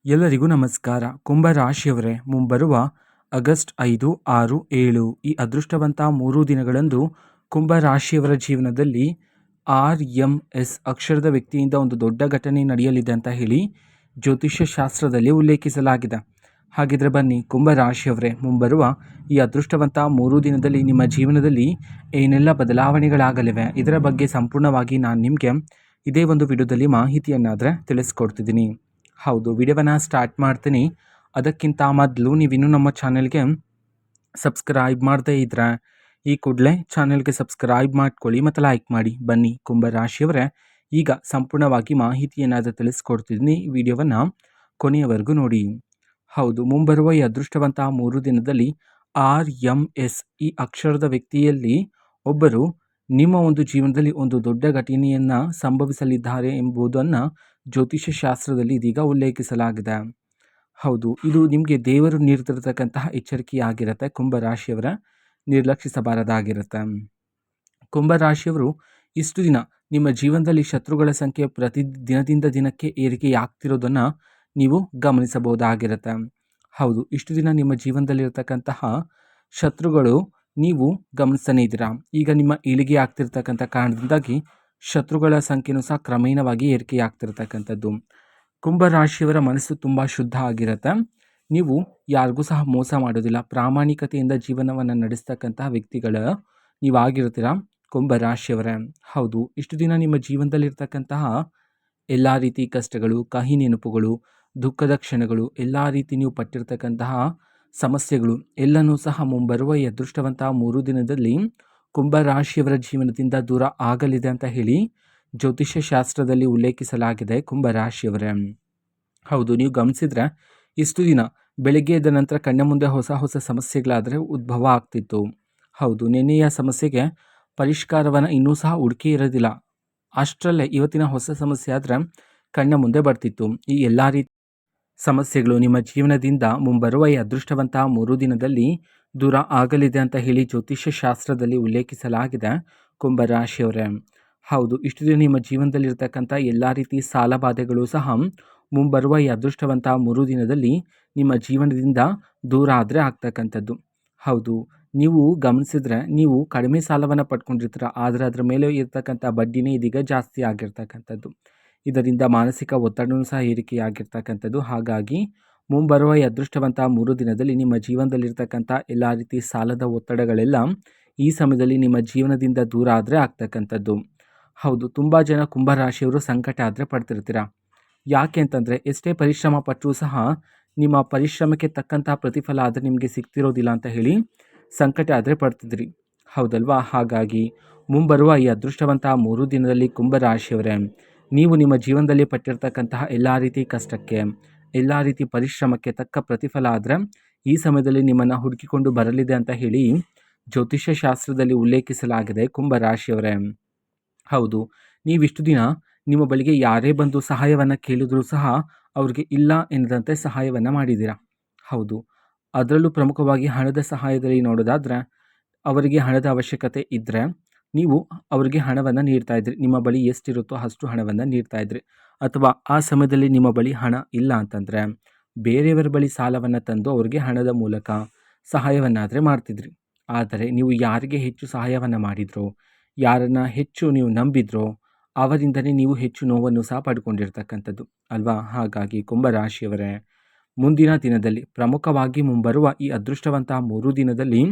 ಎಲ್ಲರಿಗೂ ನಮಸ್ಕಾರ. ಕುಂಭ ರಾಶಿಯವರೇ, ಮುಂಬರುವ ಆಗಸ್ಟ್ 5, 6, 7 ಈ ಅದೃಷ್ಟವಂತ 3 ದಿನಗಳಂದು ಕುಂಭ ರಾಶಿಯವರ ಜೀವನದಲ್ಲಿ RMS ಅಕ್ಷರದ ವ್ಯಕ್ತಿಯಿಂದ ಒಂದು ದೊಡ್ಡ ಘಟನೆ ನಡೆಯಲಿದೆ ಅಂತ ಹೇಳಿ ಜ್ಯೋತಿಷ್ಯ ಶಾಸ್ತ್ರದಲ್ಲಿ ಉಲ್ಲೇಖಿಸಲಾಗಿದೆ. ಹಾಗಿದ್ರೆ ಬನ್ನಿ, ಕುಂಭ ರಾಶಿಯವರೇ, ಮುಂಬರುವ ಈ ಅದೃಷ್ಟವಂತ 3 ದಿನದಲ್ಲಿ ನಿಮ್ಮ ಜೀವನದಲ್ಲಿ ಏನೆಲ್ಲ ಬದಲಾವಣೆಗಳಾಗಲಿವೆ ಇದರ ಬಗ್ಗೆ ಸಂಪೂರ್ಣವಾಗಿ ನಾನು ನಿಮಗೆ ಇದೇ ಒಂದು ವಿಡಿಯೋದಲ್ಲಿ ಮಾಹಿತಿಯನ್ನಾದರೆ ತಿಳಿಸ್ಕೊಡ್ತಿದ್ದೀನಿ. ಹೌದು, ವಿಡಿಯೋವನ್ನು ಸ್ಟಾರ್ಟ್ ಮಾಡ್ತೀನಿ. ಅದಕ್ಕಿಂತ ಮೊದಲು ನೀವಿನ್ನೂ ನಮ್ಮ ಚಾನೆಲ್ಗೆ ಸಬ್ಸ್ಕ್ರೈಬ್ ಮಾಡದೇ ಇದ್ದರೆ ಈ ಕೂಡಲೇ ಚಾನೆಲ್ಗೆ ಸಬ್ಸ್ಕ್ರೈಬ್ ಮಾಡ್ಕೊಳ್ಳಿ ಮತ್ತು ಲೈಕ್ ಮಾಡಿ. ಬನ್ನಿ ಕುಂಭ ರಾಶಿಯವರೇ, ಈಗ ಸಂಪೂರ್ಣವಾಗಿ ಮಾಹಿತಿಯನ್ನಾದರೂ ತಿಳಿಸ್ಕೊಡ್ತಿದ್ದೀನಿ. ವಿಡಿಯೋವನ್ನು ಕೊನೆಯವರೆಗೂ ನೋಡಿ. ಹೌದು, ಮುಂಬರುವ ಈ ಅದೃಷ್ಟವಂತ 3 ದಿನದಲ್ಲಿ RMS ಈ ಅಕ್ಷರದ ವ್ಯಕ್ತಿಯಲ್ಲಿ ಒಬ್ಬರು ನಿಮ್ಮ ಒಂದು ಜೀವನದಲ್ಲಿ ಒಂದು ದೊಡ್ಡ ಘಟನೆಯನ್ನು ಸಂಭವಿಸಲಿದ್ದಾರೆ ಎಂಬುದನ್ನು ಜ್ಯೋತಿಷ್ಯ ಶಾಸ್ತ್ರದಲ್ಲಿ ಇದೀಗ ಉಲ್ಲೇಖಿಸಲಾಗಿದೆ. ಹೌದು, ಇದು ನಿಮಗೆ ದೇವರು ನೀಡ್ತಿರತಕ್ಕಂತಹ ಎಚ್ಚರಿಕೆಯಾಗಿರುತ್ತೆ. ಕುಂಭ ರಾಶಿಯವರ ನಿರ್ಲಕ್ಷಿಸಬಾರದಾಗಿರುತ್ತೆ. ಕುಂಭ ರಾಶಿಯವರು ಇಷ್ಟು ದಿನ ನಿಮ್ಮ ಜೀವನದಲ್ಲಿ ಶತ್ರುಗಳ ಸಂಖ್ಯೆ ಪ್ರತಿ ದಿನದಿಂದ ದಿನಕ್ಕೆ ಏರಿಕೆಯಾಗ್ತಿರೋದನ್ನು ನೀವು ಗಮನಿಸಬಹುದಾಗಿರುತ್ತೆ. ಹೌದು, ಇಷ್ಟು ದಿನ ನಿಮ್ಮ ಜೀವನದಲ್ಲಿರ್ತಕ್ಕಂತಹ ಶತ್ರುಗಳು ನೀವು ಗಮನಿಸ್ತಾನೆ ಇದ್ದೀರಾ. ಈಗ ನಿಮ್ಮ ಇಳಿಗೆ ಆಗ್ತಿರ್ತಕ್ಕಂಥ ಕಾರಣದಿಂದಾಗಿ ಶತ್ರುಗಳ ಸಂಖ್ಯೆನೂ ಸಹ ಕ್ರಮೇಣವಾಗಿ ಏರಿಕೆಯಾಗ್ತಿರ್ತಕ್ಕಂಥದ್ದು. ಕುಂಭ ರಾಶಿಯವರ ಮನಸ್ಸು ತುಂಬ ಶುದ್ಧ ಆಗಿರುತ್ತೆ. ನೀವು ಯಾರಿಗೂ ಸಹ ಮೋಸ ಮಾಡೋದಿಲ್ಲ. ಪ್ರಾಮಾಣಿಕತೆಯಿಂದ ಜೀವನವನ್ನು ನಡೆಸ್ತಕ್ಕಂತಹ ವ್ಯಕ್ತಿಗಳ ನೀವಾಗಿರ್ತೀರ ಕುಂಭ ರಾಶಿಯವರೇ. ಹೌದು, ಇಷ್ಟು ದಿನ ನಿಮ್ಮ ಜೀವನದಲ್ಲಿರ್ತಕ್ಕಂತಹ ಎಲ್ಲ ರೀತಿ ಕಷ್ಟಗಳು, ಕಹಿ ನೆನಪುಗಳು, ದುಃಖದ ಕ್ಷಣಗಳು, ಎಲ್ಲ ರೀತಿ ನೀವು ಪಟ್ಟಿರ್ತಕ್ಕಂತಹ ಸಮಸ್ಯೆಗಳು ಎಲ್ಲನೂ ಸಹ ಮುಂಬರುವ ಈ ಅದೃಷ್ಟವಂತ 3 ದಿನದಲ್ಲಿ ಕುಂಭ ರಾಶಿಯವರ ಜೀವನದಿಂದ ದೂರ ಆಗಲಿದೆ ಅಂತ ಹೇಳಿ ಜ್ಯೋತಿಷ್ಯ ಶಾಸ್ತ್ರದಲ್ಲಿ ಉಲ್ಲೇಖಿಸಲಾಗಿದೆ. ಕುಂಭ ರಾಶಿಯವರೇ, ಹೌದು, ನೀವು ಗಮನಿಸಿದ್ರೆ ಇಷ್ಟು ದಿನ ಬೆಳಗ್ಗೆ ಎದ್ದ ನಂತರ ಕಣ್ಣ ಮುಂದೆ ಹೊಸ ಹೊಸ ಸಮಸ್ಯೆಗಳಾದರೆ ಉದ್ಭವ ಆಗ್ತಿತ್ತು. ಹೌದು, ನಿನ್ನೆಯ ಸಮಸ್ಯೆಗೆ ಪರಿಷ್ಕಾರವನ್ನು ಇನ್ನೂ ಸಹ ಹುಡುಕಿ ಇರೋದಿಲ್ಲ. ಅಷ್ಟರಲ್ಲೇ ಇವತ್ತಿನ ಹೊಸ ಸಮಸ್ಯೆ ಆದರೆ ಕಣ್ಣ ಮುಂದೆ ಬರ್ತಿತ್ತು. ಈ ಎಲ್ಲ ರೀತಿ ಸಮಸ್ಯೆಗಳು ನಿಮ್ಮ ಜೀವನದಿಂದ ಮುಂಬರುವ ಈ ಅದೃಷ್ಟವಂತ 3 ದಿನದಲ್ಲಿ ದೂರ ಆಗಲಿದೆ ಅಂತ ಹೇಳಿ ಜ್ಯೋತಿಷ್ಯ ಶಾಸ್ತ್ರದಲ್ಲಿ ಉಲ್ಲೇಖಿಸಲಾಗಿದೆ. ಕುಂಭ ರಾಶಿಯವರೇ, ಹೌದು, ಇಷ್ಟು ದಿನ ನಿಮ್ಮ ಜೀವನದಲ್ಲಿರ್ತಕ್ಕಂಥ ಎಲ್ಲ ರೀತಿ ಸಾಲಬಾಧೆಗಳು ಸಹ ಮುಂಬರುವ ಈ ಅದೃಷ್ಟವಂತ 3 ದಿನದಲ್ಲಿ ನಿಮ್ಮ ಜೀವನದಿಂದ ದೂರ ಆದರೆ ಆಗ್ತಕ್ಕಂಥದ್ದು. ಹೌದು, ನೀವು ಗಮನಿಸಿದ್ರೆ ನೀವು ಕಡಿಮೆ ಸಾಲವನ್ನು ಪಡ್ಕೊಂಡಿರ್ತೀರ, ಆದರೆ ಅದರ ಮೇಲೆ ಇರ್ತಕ್ಕಂಥ ಬಡ್ಡಿನೇ ಇದೀಗ ಜಾಸ್ತಿ ಆಗಿರ್ತಕ್ಕಂಥದ್ದು. ಇದರಿಂದ ಮಾನಸಿಕ ಒತ್ತಡವೂ ಸಹ ಏರಿಕೆಯಾಗಿರ್ತಕ್ಕಂಥದ್ದು. ಹಾಗಾಗಿ ಮುಂಬರುವ ಈ ಅದೃಷ್ಟವಂತ 3 ದಿನದಲ್ಲಿ ನಿಮ್ಮ ಜೀವನದಲ್ಲಿರ್ತಕ್ಕಂಥ ಎಲ್ಲ ರೀತಿ ಸಾಲದ ಒತ್ತಡಗಳೆಲ್ಲ ಈ ಸಮಯದಲ್ಲಿ ನಿಮ್ಮ ಜೀವನದಿಂದ ದೂರ ಆದರೆ ಆಗ್ತಕ್ಕಂಥದ್ದು. ಹೌದು, ತುಂಬ ಜನ ಕುಂಭ ರಾಶಿಯವರು ಸಂಕಟ ಆದರೆ ಪಡ್ತಿರ್ತೀರ. ಯಾಕೆ ಅಂತಂದರೆ ಎಷ್ಟೇ ಪರಿಶ್ರಮ ಪಟ್ಟರೂ ಸಹ ನಿಮ್ಮ ಪರಿಶ್ರಮಕ್ಕೆ ತಕ್ಕಂತಹ ಪ್ರತಿಫಲ ಆದರೆ ನಿಮಗೆ ಸಿಗ್ತಿರೋದಿಲ್ಲ ಅಂತ ಹೇಳಿ ಸಂಕಟ ಆದರೆ ಪಡ್ತಿದ್ರಿ, ಹೌದಲ್ವಾ? ಹಾಗಾಗಿ ಮುಂಬರುವ ಈ ಅದೃಷ್ಟವಂತ 3 ದಿನದಲ್ಲಿ ಕುಂಭ ರಾಶಿಯವರೇ, ನೀವು ನಿಮ್ಮ ಜೀವನದಲ್ಲಿ ಪಟ್ಟಿರ್ತಕ್ಕಂತಹ ಎಲ್ಲ ರೀತಿ ಕಷ್ಟಕ್ಕೆ, ಎಲ್ಲ ರೀತಿ ಪರಿಶ್ರಮಕ್ಕೆ ತಕ್ಕ ಪ್ರತಿಫಲ ಆದರೆ ಈ ಸಮಯದಲ್ಲಿ ನಿಮ್ಮನ್ನು ಹುಡುಕಿಕೊಂಡು ಬರಲಿದೆ ಅಂತ ಹೇಳಿ ಜ್ಯೋತಿಷ್ಯ ಶಾಸ್ತ್ರದಲ್ಲಿ ಉಲ್ಲೇಖಿಸಲಾಗಿದೆ. ಕುಂಭ ರಾಶಿಯವರೇ, ಹೌದು, ನೀವಿಷ್ಟು ದಿನ ನಿಮ್ಮ ಬಳಿಗೆ ಯಾರೇ ಬಂದು ಸಹಾಯವನ್ನು ಕೇಳಿದ್ರೂ ಸಹ ಅವ್ರಿಗೆ ಇಲ್ಲ ಎನ್ನದಂತೆ ಸಹಾಯವನ್ನು ಮಾಡಿದ್ದೀರಾ. ಹೌದು, ಅದರಲ್ಲೂ ಪ್ರಮುಖವಾಗಿ ಹಣದ ಸಹಾಯದಲ್ಲಿ ನೋಡೋದಾದರೆ ಅವರಿಗೆ ಹಣದ ಅವಶ್ಯಕತೆ ಇದ್ದರೆ ನೀವು ಅವರಿಗೆ ಹಣವನ್ನು ನೀಡ್ತಾ ಇದ್ರಿ. ನಿಮ್ಮ ಬಳಿ ಎಷ್ಟಿರುತ್ತೋ ಅಷ್ಟು ಹಣವನ್ನು ನೀಡ್ತಾ ಇದ್ರಿ. ಅಥವಾ ಆ ಸಮಯದಲ್ಲಿ ನಿಮ್ಮ ಬಳಿ ಹಣ ಇಲ್ಲ ಅಂತಂದರೆ ಬೇರೆಯವರ ಬಳಿ ಸಾಲವನ್ನು ತಂದು ಅವರಿಗೆ ಹಣದ ಮೂಲಕ ಸಹಾಯವನ್ನಾದರೆ ಮಾಡ್ತಿದ್ರಿ. ಆದರೆ ನೀವು ಯಾರಿಗೆ ಹೆಚ್ಚು ಸಹಾಯವನ್ನು ಮಾಡಿದ್ರೋ, ಯಾರನ್ನು ಹೆಚ್ಚು ನೀವು ನಂಬಿದ್ರೋ ಅವರಿಂದಲೇ ನೀವು ಹೆಚ್ಚು ನೋವನ್ನು ಸಹ ಪಡ್ಕೊಂಡಿರ್ತಕ್ಕಂಥದ್ದು ಅಲ್ವಾ? ಹಾಗಾಗಿ ಕುಂಭ ರಾಶಿಯವರೇ, ಮುಂದಿನ ದಿನದಲ್ಲಿ ಪ್ರಮುಖವಾಗಿ ಮುಂಬರುವ ಈ ಅದೃಷ್ಟವಂತ 3 ದಿನದಲ್ಲಿ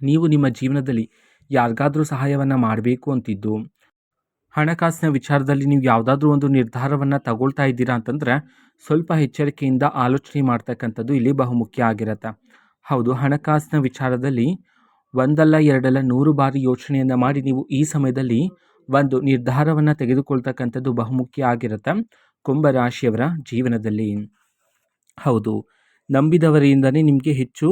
ನೀವು ನಿಮ್ಮ ಜೀವನದಲ್ಲಿ ಯಾರಿಗಾದರೂ ಸಹಾಯವನ್ನು ಮಾಡಬೇಕು ಅಂತಿದ್ದು, ಹಣಕಾಸಿನ ವಿಚಾರದಲ್ಲಿ ನೀವು ಯಾವುದಾದ್ರೂ ಒಂದು ನಿರ್ಧಾರವನ್ನು ತಗೊಳ್ತಾ ಇದ್ದೀರಾ ಅಂತಂದರೆ ಸ್ವಲ್ಪ ಎಚ್ಚರಿಕೆಯಿಂದ ಆಲೋಚನೆ ಮಾಡ್ತಕ್ಕಂಥದ್ದು ಇಲ್ಲಿ ಬಹುಮುಖ್ಯ ಆಗಿರುತ್ತೆ. ಹೌದು, ಹಣಕಾಸಿನ ವಿಚಾರದಲ್ಲಿ ಒಂದಲ್ಲ ಎರಡಲ್ಲ 100 ಬಾರಿ ಯೋಚನೆಯನ್ನು ಮಾಡಿ ನೀವು ಈ ಸಮಯದಲ್ಲಿ ಒಂದು ನಿರ್ಧಾರವನ್ನು ತೆಗೆದುಕೊಳ್ತಕ್ಕಂಥದ್ದು ಬಹುಮುಖ್ಯ ಆಗಿರುತ್ತೆ ಕುಂಭ ರಾಶಿಯವರ ಜೀವನದಲ್ಲಿ. ಹೌದು, ನಂಬಿದವರಿಂದನೇ ನಿಮಗೆ ಹೆಚ್ಚು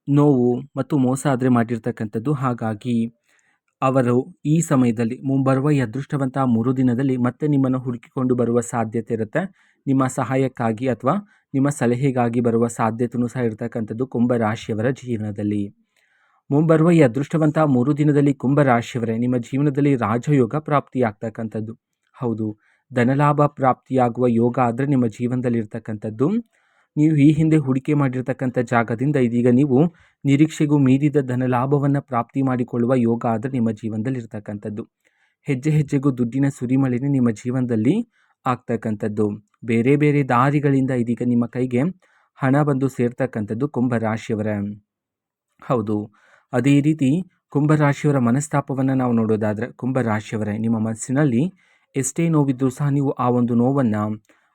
ನೋವು ಮತ್ತು ಮೋಸ ಆದರೆ ಮಾಡಿರ್ತಕ್ಕಂಥದ್ದು. ಹಾಗಾಗಿ ಅವರು ಈ ಸಮಯದಲ್ಲಿ ಮುಂಬರುವ ಈ ಅದೃಷ್ಟವಂತ 3 ದಿನದಲ್ಲಿ ಮತ್ತೆ ನಿಮ್ಮನ್ನು ಹುಡುಕಿಕೊಂಡು ಬರುವ ಸಾಧ್ಯತೆ ಇರುತ್ತೆ. ನಿಮ್ಮ ಸಹಾಯಕ್ಕಾಗಿ ಅಥವಾ ನಿಮ್ಮ ಸಲಹೆಗಾಗಿ ಬರುವ ಸಾಧ್ಯತೆಯೂ ಸಹ ಇರತಕ್ಕಂಥದ್ದು ಕುಂಭ ರಾಶಿಯವರ ಜೀವನದಲ್ಲಿ. ಮುಂಬರುವ ಈ ಅದೃಷ್ಟವಂತ 3 ದಿನದಲ್ಲಿ ಕುಂಭ ರಾಶಿಯವರೇ, ನಿಮ್ಮ ಜೀವನದಲ್ಲಿ ರಾಜಯೋಗ ಪ್ರಾಪ್ತಿಯಾಗ್ತಕ್ಕಂಥದ್ದು. ಹೌದು, ಧನಲಾಭ ಪ್ರಾಪ್ತಿಯಾಗುವ ಯೋಗ ಆದರೆ ನಿಮ್ಮ ಜೀವನದಲ್ಲಿರ್ತಕ್ಕಂಥದ್ದು. ನೀವು ಈ ಹಿಂದೆ ಹೂಡಿಕೆ ಮಾಡಿರ್ತಕ್ಕಂಥ ಜಾಗದಿಂದ ಇದೀಗ ನೀವು ನಿರೀಕ್ಷೆಗೂ ಮೀರಿದ ಧನಲಾಭವನ್ನು ಪ್ರಾಪ್ತಿ ಮಾಡಿಕೊಳ್ಳುವ ಯೋಗ ಆದರೆ ನಿಮ್ಮ ಜೀವನದಲ್ಲಿರ್ತಕ್ಕಂಥದ್ದು. ಹೆಜ್ಜೆ ಹೆಜ್ಜೆಗೂ ದುಡ್ಡಿನ ಸುರಿಮಳೆನೇ ನಿಮ್ಮ ಜೀವನದಲ್ಲಿ ಆಗ್ತಕ್ಕಂಥದ್ದು. ಬೇರೆ ಬೇರೆ ದಾರಿಗಳಿಂದ ಇದೀಗ ನಿಮ್ಮ ಕೈಗೆ ಹಣ ಬಂದು ಸೇರ್ತಕ್ಕಂಥದ್ದು ಕುಂಭರಾಶಿಯವರೇ. ಹೌದು, ಅದೇ ರೀತಿ ಕುಂಭರಾಶಿಯವರ ಮನಸ್ತಾಪವನ್ನು ನಾವು ನೋಡೋದಾದರೆ, ಕುಂಭರಾಶಿಯವರೇ, ನಿಮ್ಮ ಮನಸ್ಸಿನಲ್ಲಿ ಎಷ್ಟೇ ನೋವಿದ್ರೂ ಸಹ ನೀವು ಆ ಒಂದು ನೋವನ್ನು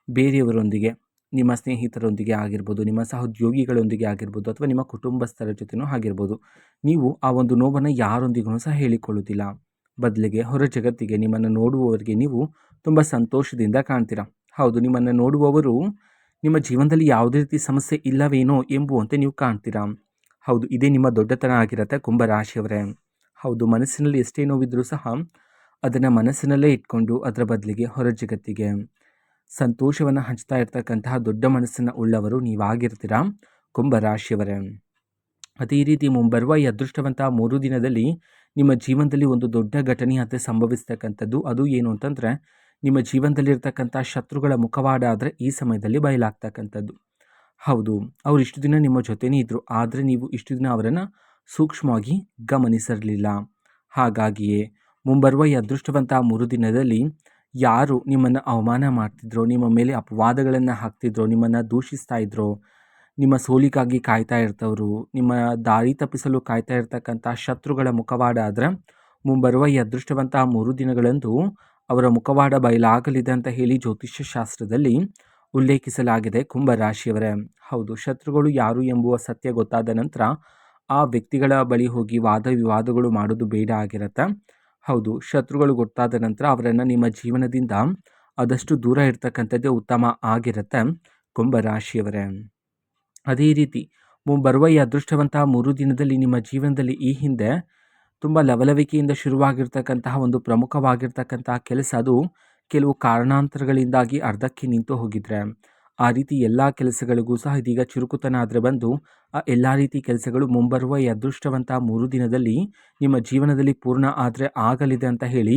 ಬೇರೆಯವರೊಂದಿಗೆ, ನಿಮ್ಮ ಸ್ನೇಹಿತರೊಂದಿಗೆ ಆಗಿರ್ಬೋದು, ನಿಮ್ಮ ಸಹೋದ್ಯೋಗಿಗಳೊಂದಿಗೆ ಆಗಿರ್ಬೋದು, ಅಥವಾ ನಿಮ್ಮ ಕುಟುಂಬಸ್ಥರ ಜೊತೆನೂ ಆಗಿರ್ಬೋದು, ನೀವು ಆ ಒಂದು ನೋವನ್ನು ಯಾರೊಂದಿಗೂ ಸಹ ಹೇಳಿಕೊಳ್ಳುವುದಿಲ್ಲ. ಬದಲಿಗೆ ಹೊರ ಜಗತ್ತಿಗೆ, ನಿಮ್ಮನ್ನು ನೋಡುವವರಿಗೆ ನೀವು ತುಂಬ ಸಂತೋಷದಿಂದ ಕಾಣ್ತೀರಾ. ಹೌದು, ನಿಮ್ಮನ್ನು ನೋಡುವವರು ನಿಮ್ಮ ಜೀವನದಲ್ಲಿ ಯಾವುದೇ ರೀತಿ ಸಮಸ್ಯೆ ಇಲ್ಲವೇನೋ ಎಂಬುವಂತೆ ನೀವು ಕಾಣ್ತೀರಾ. ಹೌದು, ಇದೇ ನಿಮ್ಮ ದೊಡ್ಡತನ ಆಗಿರುತ್ತೆ ಕುಂಭರಾಶಿಯವರೇ. ಹೌದು, ಮನಸ್ಸಿನಲ್ಲಿ ಎಷ್ಟೇ ನೋವಿದ್ರೂ ಸಹ ಅದನ್ನು ಮನಸ್ಸಿನಲ್ಲೇ ಇಟ್ಕೊಂಡು ಅದರ ಬದಲಿಗೆ ಹೊರ ಜಗತ್ತಿಗೆ ಸಂತೋಷವನ್ನು ಹಂಚ್ತಾ ಇರ್ತಕ್ಕಂತಹ ದೊಡ್ಡ ಮನಸ್ಸನ್ನು ಉಳ್ಳವರು ನೀವಾಗಿರ್ತೀರಾ ಕುಂಭರಾಶಿಯವರೇ. ಅದೇ ರೀತಿ ಮುಂಬರುವ ಈ ಅದೃಷ್ಟವಂತ 3 ದಿನದಲ್ಲಿ ನಿಮ್ಮ ಜೀವನದಲ್ಲಿ ಒಂದು ದೊಡ್ಡ ಘಟನೆ ಸಂಭವಿಸ್ತಕ್ಕಂಥದ್ದು. ಅದು ಏನು ಅಂತಂದರೆ, ನಿಮ್ಮ ಜೀವನದಲ್ಲಿರ್ತಕ್ಕಂಥ ಶತ್ರುಗಳ ಮುಖವಾಡ ಆದರೆ ಈ ಸಮಯದಲ್ಲಿ ಬಯಲಾಗ್ತಕ್ಕಂಥದ್ದು. ಹೌದು, ಅವರು ಇಷ್ಟು ದಿನ ನಿಮ್ಮ ಜೊತೆನೇ ಇದ್ದರು, ಆದರೆ ನೀವು ಇಷ್ಟು ದಿನ ಅವರನ್ನು ಸೂಕ್ಷ್ಮವಾಗಿ ಗಮನಿಸಿರಲಿಲ್ಲ. ಹಾಗಾಗಿಯೇ ಮುಂಬರುವ ಈ ಅದೃಷ್ಟವಂತ 3 ದಿನದಲ್ಲಿ ಯಾರು ನಿಮ್ಮನ್ನು ಅವಮಾನ ಮಾಡ್ತಿದ್ರೋ, ನಿಮ್ಮ ಮೇಲೆ ಅಪವಾದಗಳನ್ನು ಹಾಕ್ತಿದ್ರೋ, ನಿಮ್ಮನ್ನು ದೂಷಿಸ್ತಾ ಇದ್ರೋ, ನಿಮ್ಮ ಸೋಲಿಗಾಗಿ ಕಾಯ್ತಾ ಇರ್ತವರು, ನಿಮ್ಮ ದಾರಿ ತಪ್ಪಿಸಲು ಕಾಯ್ತಾ ಇರ್ತಕ್ಕಂಥ ಶತ್ರುಗಳ ಮುಖವಾಡ ಆದರೆ ಮುಂಬರುವ ಈ ಅದೃಷ್ಟವಂತ 3 ದಿನಗಳಂದು ಅವರ ಮುಖವಾಡ ಬಯಲಾಗಲಿದೆ ಅಂತ ಹೇಳಿ ಜ್ಯೋತಿಷ್ಯ ಶಾಸ್ತ್ರದಲ್ಲಿ ಉಲ್ಲೇಖಿಸಲಾಗಿದೆ ಕುಂಭರಾಶಿಯವರೇ. ಹೌದು, ಶತ್ರುಗಳು ಯಾರು ಎಂಬುವ ಸತ್ಯ ಗೊತ್ತಾದ ನಂತರ ಆ ವ್ಯಕ್ತಿಗಳ ಬಳಿ ಹೋಗಿ ವಾದ ವಿವಾದಗಳು ಮಾಡೋದು ಬೇಡ ಆಗಿರುತ್ತೆ. ಹೌದು, ಶತ್ರುಗಳು ಗೊತ್ತಾದ ನಂತರ ಅವರನ್ನು ನಿಮ್ಮ ಜೀವನದಿಂದ ಆದಷ್ಟು ದೂರ ಇರ್ತಕ್ಕಂಥದ್ದೇ ಉತ್ತಮ ಆಗಿರುತ್ತೆ ಕುಂಭರಾಶಿಯವರೇ. ಅದೇ ರೀತಿ ಮುಂಬರುವ ಈ ಅದೃಷ್ಟವಂತ 3 ದಿನದಲ್ಲಿ ನಿಮ್ಮ ಜೀವನದಲ್ಲಿ ಈ ಹಿಂದೆ ತುಂಬ ಲವಲವಿಕೆಯಿಂದ ಶುರುವಾಗಿರ್ತಕ್ಕಂತಹ ಒಂದು ಪ್ರಮುಖವಾಗಿರ್ತಕ್ಕಂತಹ ಕೆಲಸ, ಅದು ಕೆಲವು ಕಾರಣಾಂತರಗಳಿಂದಾಗಿ ಅರ್ಧಕ್ಕೆ ನಿಂತು ಹೋಗಿದ್ರೆ, ಆ ರೀತಿ ಎಲ್ಲ ಕೆಲಸಗಳಿಗೂ ಸಹ ಇದೀಗ ಚುರುಕುತನ ಆದರೆ ಬಂದು ಆ ಎಲ್ಲ ರೀತಿ ಕೆಲಸಗಳು ಮುಂಬರುವ ಈ ಅದೃಷ್ಟವಂತ 3 ದಿನದಲ್ಲಿ ನಿಮ್ಮ ಜೀವನದಲ್ಲಿ ಪೂರ್ಣ ಆದರೆ ಆಗಲಿದೆ ಅಂತ ಹೇಳಿ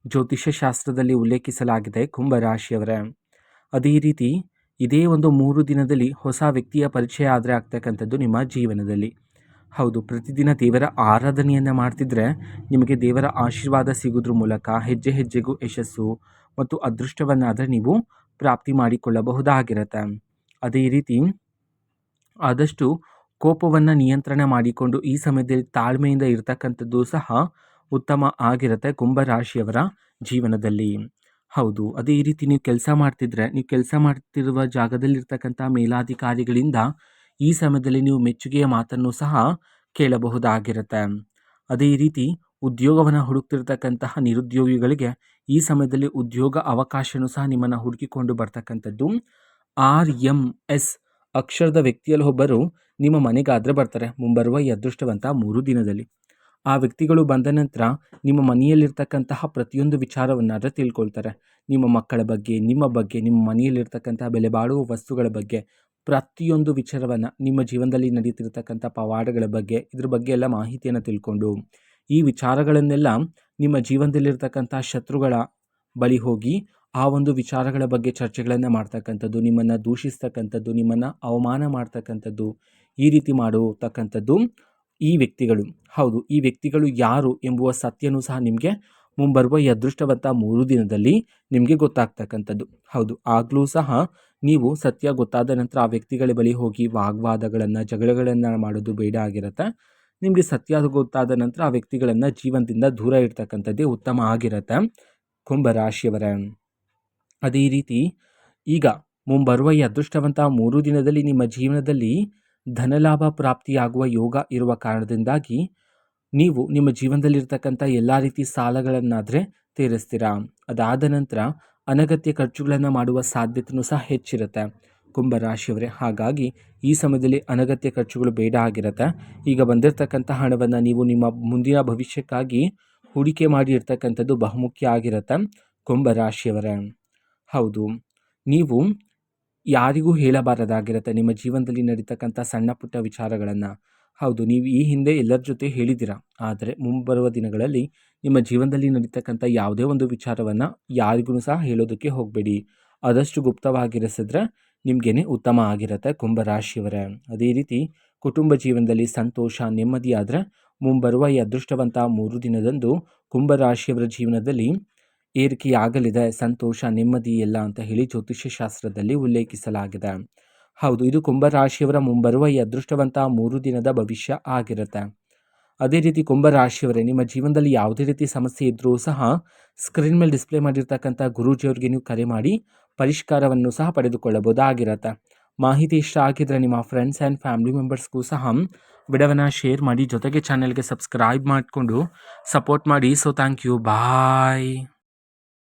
ಜ್ಯೋತಿಷ್ಯ ಶಾಸ್ತ್ರದಲ್ಲಿ ಉಲ್ಲೇಖಿಸಲಾಗಿದೆ ಕುಂಭರಾಶಿಯವರೇ. ಅದೇ ರೀತಿ ಇದೇ ಒಂದು 3 ದಿನದಲ್ಲಿ ಹೊಸ ವ್ಯಕ್ತಿಯ ಪರಿಚಯ ಆದರೆ ಆಗ್ತಕ್ಕಂಥದ್ದು ನಿಮ್ಮ ಜೀವನದಲ್ಲಿ. ಹೌದು, ಪ್ರತಿದಿನ ದೇವರ ಆರಾಧನೆಯನ್ನು ಮಾಡ್ತಿದ್ರೆ ನಿಮಗೆ ದೇವರ ಆಶೀರ್ವಾದ ಸಿಗೋದ್ರ ಮೂಲಕ ಹೆಜ್ಜೆ ಹೆಜ್ಜೆಗೂ ಯಶಸ್ಸು ಮತ್ತು ಅದೃಷ್ಟವನ್ನಾದರೆ ನೀವು ಪ್ರಾಪ್ತಿ ಮಾಡಿಕೊಳ್ಳಬಹುದಾಗಿರುತ್ತೆ. ಅದೇ ರೀತಿ ಆದಷ್ಟು ಕೋಪವನ್ನು ನಿಯಂತ್ರಣ ಮಾಡಿಕೊಂಡು ಈ ಸಮಯದಲ್ಲಿ ತಾಳ್ಮೆಯಿಂದ ಇರತಕ್ಕಂಥದ್ದು ಸಹ ಉತ್ತಮ ಆಗಿರುತ್ತೆ ಕುಂಭರಾಶಿಯವರ ಜೀವನದಲ್ಲಿ. ಹೌದು, ಅದೇ ರೀತಿ ನೀವು ಕೆಲಸ ಮಾಡ್ತಿರುವ ಜಾಗದಲ್ಲಿರ್ತಕ್ಕಂಥ ಮೇಲಾಧಿಕಾರಿಗಳಿಂದ ಈ ಸಮಯದಲ್ಲಿ ನೀವು ಮೆಚ್ಚುಗೆಯ ಮಾತನ್ನು ಸಹ ಕೇಳಬಹುದಾಗಿರುತ್ತೆ. ಅದೇ ರೀತಿ ಉದ್ಯೋಗವನ್ನು ಹುಡುಕ್ತಿರ್ತಕ್ಕಂತಹ ನಿರುದ್ಯೋಗಿಗಳಿಗೆ ಈ ಸಮಯದಲ್ಲಿ ಉದ್ಯೋಗ ಅವಕಾಶನೂ ಸಹ ನಿಮ್ಮನ್ನು ಹುಡುಕಿಕೊಂಡು ಬರ್ತಕ್ಕಂಥದ್ದು. RMS ಅಕ್ಷರದ ವ್ಯಕ್ತಿಯಲ್ಲಿ ಒಬ್ಬರು ನಿಮ್ಮ ಮನೆಗಾದರೆ ಬರ್ತಾರೆ ಮುಂಬರುವ ಈ ಅದೃಷ್ಟವಂತ 3 ದಿನದಲ್ಲಿ. ಆ ವ್ಯಕ್ತಿಗಳು ಬಂದ ನಂತರ ನಿಮ್ಮ ಮನೆಯಲ್ಲಿರ್ತಕ್ಕಂತಹ ಪ್ರತಿಯೊಂದು ವಿಚಾರವನ್ನಾದರೆ ತಿಳ್ಕೊಳ್ತಾರೆ. ನಿಮ್ಮ ಮಕ್ಕಳ ಬಗ್ಗೆ, ನಿಮ್ಮ ಮನೆಯಲ್ಲಿರ್ತಕ್ಕಂತಹ ಬೆಲೆ ಬಾಳುವ ವಸ್ತುಗಳ ಬಗ್ಗೆ, ಪ್ರತಿಯೊಂದು ವಿಚಾರವನ್ನು, ನಿಮ್ಮ ಜೀವನದಲ್ಲಿ ನಡೀತಿರ್ತಕ್ಕಂಥ ಪವಾಡಗಳ ಬಗ್ಗೆ, ಇದ್ರ ಬಗ್ಗೆ ಎಲ್ಲ ಮಾಹಿತಿಯನ್ನು ತಿಳ್ಕೊಂಡು ಈ ವಿಚಾರಗಳನ್ನೆಲ್ಲ ನಿಮ್ಮ ಜೀವನದಲ್ಲಿರ್ತಕ್ಕಂಥ ಶತ್ರುಗಳ ಬಳಿ ಹೋಗಿ ಆ ಒಂದು ವಿಚಾರಗಳ ಬಗ್ಗೆ ಚರ್ಚೆಗಳನ್ನು ಮಾಡ್ತಕ್ಕಂಥದ್ದು, ನಿಮ್ಮನ್ನು ದೂಷಿಸ್ತಕ್ಕಂಥದ್ದು, ನಿಮ್ಮನ್ನು ಅವಮಾನ ಮಾಡ್ತಕ್ಕಂಥದ್ದು, ಈ ರೀತಿ ಮಾಡತಕ್ಕಂಥದ್ದು ಈ ವ್ಯಕ್ತಿಗಳು. ಹೌದು, ಈ ವ್ಯಕ್ತಿಗಳು ಯಾರು ಎಂಬುವ ಸತ್ಯನೂ ಸಹ ನಿಮಗೆ ಮುಂಬರುವ ಈ ಅದೃಷ್ಟವಂತ 3 ದಿನದಲ್ಲಿ ನಿಮಗೆ ಗೊತ್ತಾಗ್ತಕ್ಕಂಥದ್ದು. ಹೌದು, ಆಗಲೂ ಸಹ ನೀವು ಸತ್ಯ ಗೊತ್ತಾದ ನಂತರ ಆ ವ್ಯಕ್ತಿಗಳ ಬಳಿ ಹೋಗಿ ವಾಗ್ವಾದಗಳನ್ನು, ಜಗಳಗಳನ್ನು ಮಾಡೋದು ಬೇಡ ಆಗಿರುತ್ತೆ. ನಿಮಗೆ ಸತ್ಯ ಗೊತ್ತಾದ ನಂತರ ಆ ವ್ಯಕ್ತಿಗಳನ್ನು ಜೀವನದಿಂದ ದೂರ ಇಡ್ತಕ್ಕಂಥದ್ದೇ ಉತ್ತಮ ಆಗಿರುತ್ತೆ ಕುಂಭರಾಶಿಯವರೇ. ಅದೇ ರೀತಿ ಈಗ ಮುಂಬರುವ ಈ ಅದೃಷ್ಟವಂತ 3 ದಿನದಲ್ಲಿ ನಿಮ್ಮ ಜೀವನದಲ್ಲಿ ಧನಲಾಭ ಪ್ರಾಪ್ತಿಯಾಗುವ ಯೋಗ ಇರುವ ಕಾರಣದಿಂದಾಗಿ ನೀವು ನಿಮ್ಮ ಜೀವನದಲ್ಲಿರ್ತಕ್ಕಂಥ ಎಲ್ಲ ರೀತಿ ಸಾಲಗಳನ್ನಾದರೆ ತೀರಿಸ್ತೀರಾ. ಅದಾದ ನಂತರ ಅನಗತ್ಯ ಖರ್ಚುಗಳನ್ನು ಮಾಡುವ ಸಾಧ್ಯತೆಯೂ ಸಹ ಹೆಚ್ಚಿರುತ್ತೆ ಕುಂಭರಾಶಿಯವರೇ. ಹಾಗಾಗಿ ಈ ಸಮಯದಲ್ಲಿ ಅನಗತ್ಯ ಖರ್ಚುಗಳು ಬೇಡ ಆಗಿರುತ್ತೆ. ಈಗ ಬಂದಿರತಕ್ಕಂಥ ಹಣವನ್ನು ನೀವು ನಿಮ್ಮ ಮುಂದಿನ ಭವಿಷ್ಯಕ್ಕಾಗಿ ಹೂಡಿಕೆ ಮಾಡಿ ಇರ್ತಕ್ಕಂಥದ್ದು ಬಹುಮುಖ್ಯ ಆಗಿರುತ್ತೆ ಕುಂಭರಾಶಿಯವರೇ. ಹೌದು, ನೀವು ಯಾರಿಗೂ ಹೇಳಬಾರದಾಗಿರುತ್ತೆ ನಿಮ್ಮ ಜೀವನದಲ್ಲಿ ನಡೀತಕ್ಕಂಥ ಸಣ್ಣ ಪುಟ್ಟ ವಿಚಾರಗಳನ್ನು. ಹೌದು, ನೀವು ಈ ಹಿಂದೆ ಎಲ್ಲರ ಜೊತೆ ಹೇಳಿದ್ದೀರಾ. ಆದರೆ ಮುಂಬರುವ ದಿನಗಳಲ್ಲಿ ನಿಮ್ಮ ಜೀವನದಲ್ಲಿ ನಡೀತಕ್ಕಂಥ ಯಾವುದೇ ಒಂದು ವಿಚಾರವನ್ನು ಯಾರಿಗೂ ಸಹ ಹೇಳೋದಕ್ಕೆ ಹೋಗಬೇಡಿ. ಆದಷ್ಟು ಗುಪ್ತವಾಗಿರಿಸಿದ್ರೆ ನಿಮಗೇನೆ ಉತ್ತಮ ಆಗಿರುತ್ತೆ ಕುಂಭರಾಶಿಯವರೇ. ಅದೇ ರೀತಿ ಕುಟುಂಬ ಜೀವನದಲ್ಲಿ ಸಂತೋಷ, ನೆಮ್ಮದಿ ಆದರೆ ಮುಂಬರುವ ಈ ಅದೃಷ್ಟವಂತ 3 ದಿನದಂದು ಕುಂಭರಾಶಿಯವರ ಜೀವನದಲ್ಲಿ ಏರಿಕೆಯಾಗಲಿದೆ. ಸಂತೋಷ, ನೆಮ್ಮದಿ ಎಲ್ಲ ಅಂತ ಹೇಳಿ ಜ್ಯೋತಿಷ್ಯ ಶಾಸ್ತ್ರದಲ್ಲಿ ಉಲ್ಲೇಖಿಸಲಾಗಿದೆ. ಹೌದು, ಇದು ಕುಂಭರಾಶಿಯವರ ಮುಂಬರುವ ಈ ಅದೃಷ್ಟವಂತ 3 ದಿನದ ಭವಿಷ್ಯ ಆಗಿರುತ್ತೆ. ಅದೇ ರೀತಿ ಕುಂಭರಾಶಿಯವರೇ, ನಿಮ್ಮ ಜೀವನದಲ್ಲಿ ಯಾವುದೇ ರೀತಿ ಸಮಸ್ಯೆ ಇದ್ದರೂ ಸಹ ಸ್ಕ್ರೀನ್ ಮೇಲೆ ಡಿಸ್ಪ್ಲೇ ಮಾಡಿರ್ತಕ್ಕಂಥ ಗುರೂಜಿಯವರಿಗೆ ನೀವು ಕರೆ ಮಾಡಿ ಪರಿಷ್ಕಾರವನ್ನು ಸಹ ಪಡೆದುಕೊಳ್ಳಬಹುದಾಗಿರುತ್ತೆ. ಮಾಹಿತಿ ಇಷ್ಟ ಆಗಿದ್ರೆ ನಿಮ್ಮ ಫ್ರೆಂಡ್ಸ್ ಆ್ಯಂಡ್ ಫ್ಯಾಮಿಲಿ ಮೆಂಬರ್ಸ್ಗೂ ಸಹ ವಿಡಿಯೋವನ್ನು ಶೇರ್ ಮಾಡಿ, ಜೊತೆಗೆ ಚಾನೆಲ್ಗೆ ಸಬ್ಸ್ಕ್ರೈಬ್ ಮಾಡಿಕೊಂಡು ಸಪೋರ್ಟ್ ಮಾಡಿ. So thank you, bye.